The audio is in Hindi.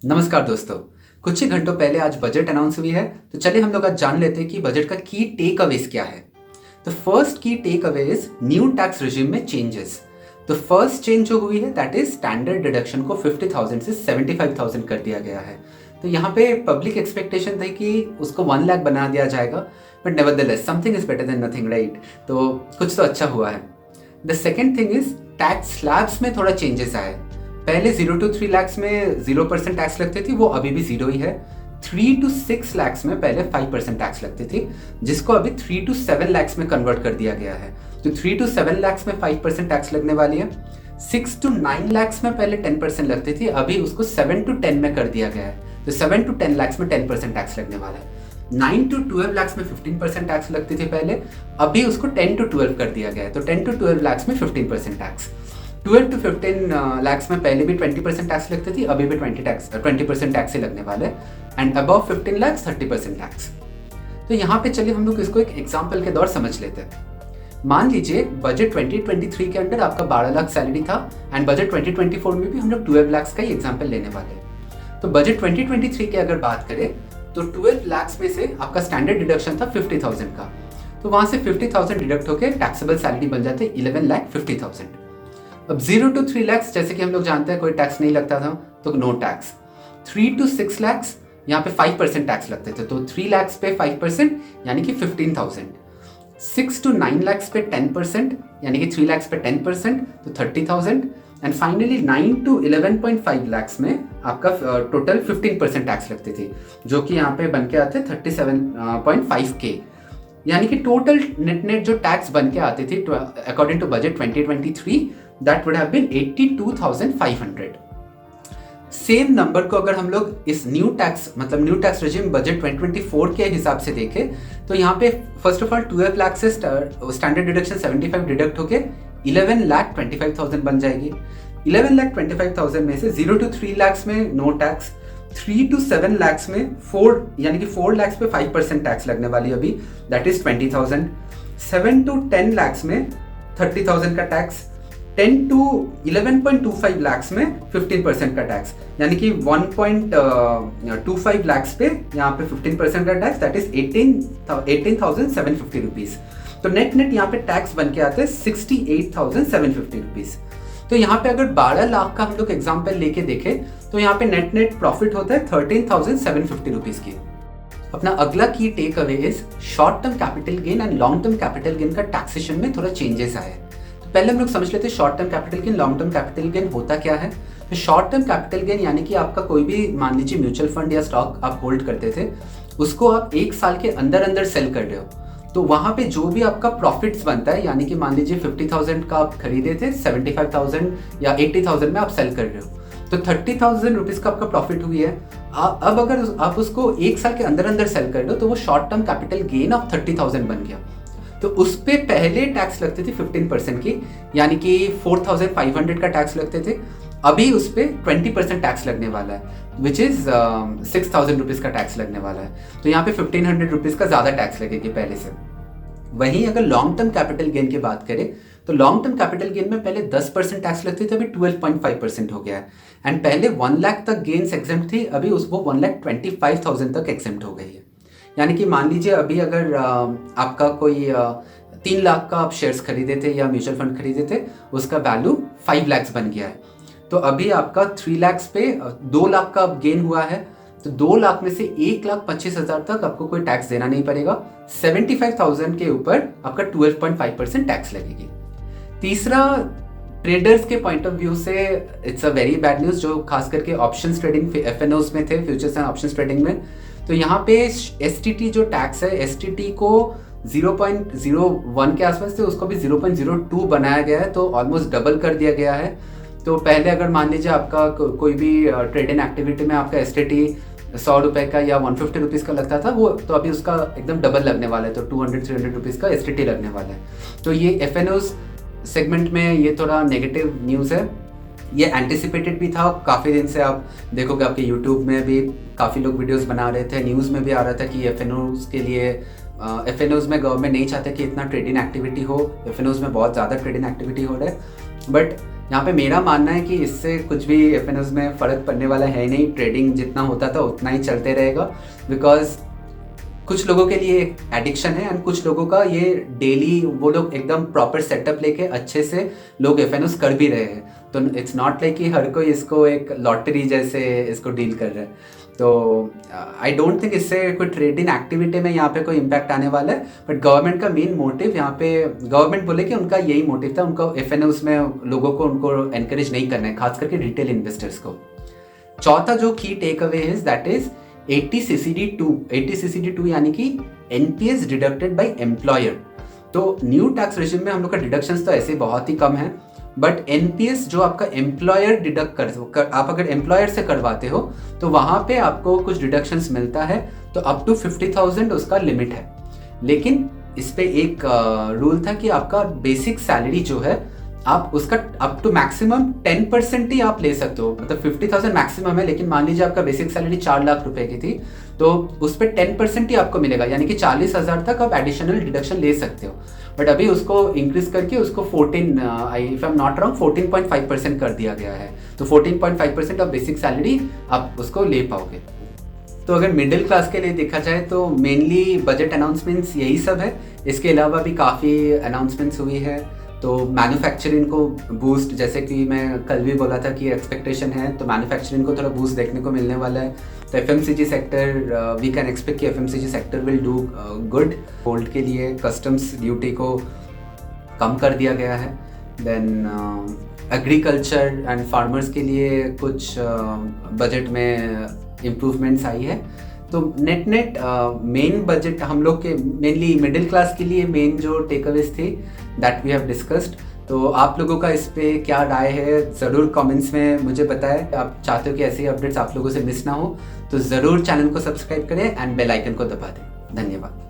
नमस्कार दोस्तों। कुछ ही घंटों पहले आज बजट अनाउंस हुई है, तो चलिए हम लोग आज जान लेते हैं कि बजट का की टेक अवेज क्या है। तो first key takeaway is new tax regime में चेंजेस। तो फर्स्ट चेंज जो हुई है दैट इज स्टैंडर्ड डिडक्शन को 50,000 से 75,000 कर दिया गया है। तो यहाँ पे पब्लिक एक्सपेक्टेशन थी कि उसको 1 लाख बना दिया जाएगा, but nevertheless something is better than nothing, right. तो कुछ तो अच्छा हुआ है। The second thing is tax slabs में थोड़ा चेंजेस आए। पहले 0 to 3 lakhs में 0% टैक्स लगती थी, वो अभी भी 0 ही है। 3 to 6 lakhs में पहले 5% टैक्स लगती थी, जिसको अभी 3 to 7 lakhs में कन्वर्ट कर दिया गया है। तो 3 to 7 lakhs में 5% टैक्स लगने वाली है। 6 to 9 lakhs में पहले 10% लगती थी, अभी उसको 7 to 10 में कर दिया गया है। तो 7 to 10 lakhs में 10% टैक्स लगने वाला है। 9 to 12 lakhs में 15% टैक्स लगती थी पहले, अभी उसको 10 to 12 कर दिया गया है। तो 10 to 12 lakhs में 15% टैक्स। 12 to 15 lakhs में पहले भी 20% टैक्स लगती थी, अभी भी 20% टैक्स ही लगने वाले। And above 15 lakhs 30% tax. तो यहाँ पे चलिए हम लोग इसको एक एग्जाम्पल के दौर समझ लेते हैं। मान लीजिए बजट 2023 के अंदर आपका 12 लाख सैलरी था, एंड बजट 2024 में भी हम लोग 12 lakhs का ही एग्जाम्पल लेने वाले हैं। तो बजट 2023 की अगर बात करें तो 12 lakhs में से आपका स्टैंडर्ड डिडक्शन था 50,000 का। तो वहां से 50,000 डिडक्ट होकर टैक्सेबल सैलरी बन जाते 11,50,000। अब 0 to 3 lakhs जैसे कि हम लोग जानते हैं कोई टैक्स नहीं लगता था, तो नो टैक्स। 3 to 6 lakhs यहाँ पे 5% टैक्स लगते थे, तो 3 lakhs पे 5% यानी कि 15,000। 6 to 9 lakhs पे 10% यानी कि 3 lakhs पे 10%, तो 30,000। एंड फाइनली 9 to 11.5 lakhs में आपका टोटल 15% टैक्स लगती थी, जो कि यहाँ पे बन के आते 37.5K। यानी कि टोटल नेट जो टैक्स बन के आती थी according to budget 2023 that would have been 82,500। Same number को अगर हम लोग इस न्यू टैक्स रेजिम बजट 2024 के हिसाब से देखें तो यहाँ पे फर्स्ट ऑफ ऑल 12 लाख से स्टैंडर्ड डिडक्शन 75 डिडक्ट होके 11,25,000 बन जाएगी। 11,25,000 में से 0 to 3 lakhs में नो टैक्स, 3 to 7 lakhs में 4 यानी कि 4 lakhs पे 5% टैक्स लगने वाली अभी, दैट इज 20,000। 7 to 10 lakhs में 30,000 का टैक्स, 10 to 11.25 lakhs में 15% का टैक्स, यानी कि 1.25 lakhs पे यहाँ पे 15% का टैक्स, दैट इज 18,750 रुपीज। तो नेट यहाँ पे टैक्स बन के आते हैं 68,750 रुपीज। तो यहाँ पे अगर 12 लाख का हम लोग एग्जाम्पल लेके देखें तो यहाँ पे नेट प्रॉफिट होता है 13,750 रुपीज की। अपना अगला key takeaway is short term capital gain and long term capital gain का टैक्सेशन में थोड़ा चेंजेस आए। तो पहले हम लोग समझ लेते हैं short term capital gain, long term capital gain होता क्या है। तो शॉर्ट टर्म कैपिटल गेन यानी कि आपका कोई भी मान लीजिए म्यूचुअल फंड या स्टॉक आप होल्ड करते थे, उसको आप 1 साल के अंदर सेल कर रहे हो, तो वहां पे जो भी आपका प्रॉफिट्स बनता है, यानी कि मान लीजिए 50,000 का आप खरीदे थे, 75,000 या 80,000 में आप सेल कर रहे हो, तो 30,000 रुपीज का आपका प्रॉफिट हुई है। अब अगर आप उसको 1 साल के अंदर सेल कर रहे हो तो वो short term capital gain of 30,000 बन गया। तो उस पे पहले टैक्स लगती थी 15% की, यानी कि 4,500 का टैक्स लगते थे, अभी उस पे 20% टैक्स लगने वाला है, विच इज 6,000 रुपीज का टैक्स लगने वाला है। तो यहाँ पे 1,500 रुपीज का ज्यादा टैक्स लगेगी पहले से। वहीं अगर लॉन्ग टर्म कैपिटल गेन की बात करें तो लॉन्ग टर्म कैपिटल गेन में पहले 10% टैक्स लगती थी, अभी 12.5% हो गया है। एंड पहले 1 लाख तक गेन्स एग्जेम्प्ट थी, अभी वो 1,25,000 तक एग्जेम्प्ट हो गई है। यानी कि मान लीजिए अभी अगर आपका कोई 3 लाख का आप शेयर्स खरीदे थे या म्यूचुअल फंड खरीदे थे, उसका वैल्यू 5 lakhs बन गया है, तो अभी आपका 3 lakhs पे 2 लाख का गेन हुआ है, तो 2 लाख में से 1,25,000 तक आपको कोई टैक्स देना नहीं पड़ेगा। 75,000 के ऊपर आपका 12.5% टैक्स लगेगी। तीसरा, ट्रेडर्स के पॉइंट ऑफ व्यू से it's a very bad news, जो खास करके ऑप्शंस ट्रेडिंग FNOs में थे, फ्यूचर्स एंड ऑप्शंस ट्रेडिंग में। तो यहाँ पे STT जो टैक्स है, STT को 0.01 के आसपास थे, उसको भी 0.02 बनाया गया है, तो ऑलमोस्ट डबल कर दिया गया है। तो पहले अगर मान लीजिए आपका कोई भी ट्रेडिंग एक्टिविटी में आपका STT 100 रुपए का या 150 रुपीज़ का लगता था, वो तो अभी उसका एकदम डबल लगने वाला है, तो 200-300 रुपीज़ का STT लगने वाला है। तो ये FNOs सेगमेंट में ये थोड़ा नेगेटिव न्यूज़ है। ये एंटिसिपेटेड भी था, काफ़ी दिन से आप देखोगे आपके यूट्यूब में भी काफ़ी लोग वीडियोस बना रहे थे, न्यूज़ में भी आ रहा था कि FNOs के लिए FNOs में गवर्नमेंट नहीं चाहते कि इतना ट्रेडिंग एक्टिविटी हो, FNOs में बहुत ज़्यादा ट्रेडिंग एक्टिविटी हो रहा है। बट यहाँ पे मेरा मानना है कि इससे कुछ भी एफएनओज में फ़र्क पड़ने वाला है नहीं, ट्रेडिंग जितना होता था उतना ही चलते रहेगा, बिकॉज कुछ लोगों के लिए एडिक्शन है एंड कुछ लोगों का ये डेली, वो लोग एकदम प्रॉपर सेटअप लेके अच्छे से लोग एफएनओज कर भी रहे हैं। तो इट्स नॉट लाइक कि हर कोई इसको एक लॉटरी जैसे इसको डील कर रहा है। तो आई डोंट थिंक इससे कोई ट्रेडिंग एक्टिविटी में यहाँ पे कोई इम्पैक्ट आने वाला है। बट गवर्नमेंट का मेन मोटिव यहाँ पे, गवर्नमेंट बोले कि उनका यही मोटिव था, उनको एफएनओज में लोगों को उनको एनकरेज नहीं करना है, खास करके रिटेल इन्वेस्टर्स को। चौथा जो key takeaway is that is 80 CCD2 यानी कि एनपीएस डिडक्टेड बाय एम्प्लॉयर। तो न्यू टैक्स रेजिम में हम लोग का डिडक्शंस तो ऐसे बहुत ही कम है, बट एनपीएस जो आपका एम्प्लॉयर डिडक्ट कर आप अगर एम्प्लॉयर से करवाते हो तो वहाँ पे आपको कुछ डिडक्शंस मिलता है। तो अप टू 50,000 उसका लिमिट है। लेकिन इस पे एक रूल था कि आपका बेसिक सैलरी जो है आप उसका अप टू मैक्सिमम 10% ही आप ले सकते हो। मतलब 50,000 मैक्सिमम है, लेकिन मान लीजिए आपका बेसिक सैलरी 4 लाख रुपए की थी तो उस पर 10% ही आपको मिलेगा, यानी कि 40,000 तक आप एडिशनल डिडक्शन ले सकते हो। बट अभी उसको इंक्रीज करके उसको 14.5% कर दिया गया है। तो 14.5% ऑफ बेसिक सैलरी आप उसको ले पाओगे। तो अगर मिडिल क्लास के लिए देखा जाए तो मेनली बजट अनाउंसमेंट्स यही सब है। इसके अलावा भी काफ़ी अनाउंसमेंट्स हुई है। तो मैन्युफैक्चरिंग को बूस्ट, जैसे कि मैं कल भी बोला था कि एक्सपेक्टेशन है, तो मैन्युफैक्चरिंग को थोड़ा बूस्ट देखने को मिलने वाला है। तो FMCG sector, we can expect कि FMCG sector will do good. Gold के लिए कस्टम्स ड्यूटी को कम कर दिया गया है। देन एग्रीकल्चर एंड फार्मर्स के लिए कुछ बजट में इम्प्रूवमेंट्स आई है। तो नेट मेन बजट हम लोग के मेनली मिडिल क्लास के लिए मेन जो टेक अवेज थी दैट वी हैव डिस्कस्ड। तो आप लोगों का इस पे क्या राय है ज़रूर कमेंट्स में मुझे बताएं। आप चाहते हो कि ऐसे ही अपडेट्स आप लोगों से मिस ना हो तो ज़रूर चैनल को सब्सक्राइब करें एंड बेल आइकन को दबा दें। धन्यवाद।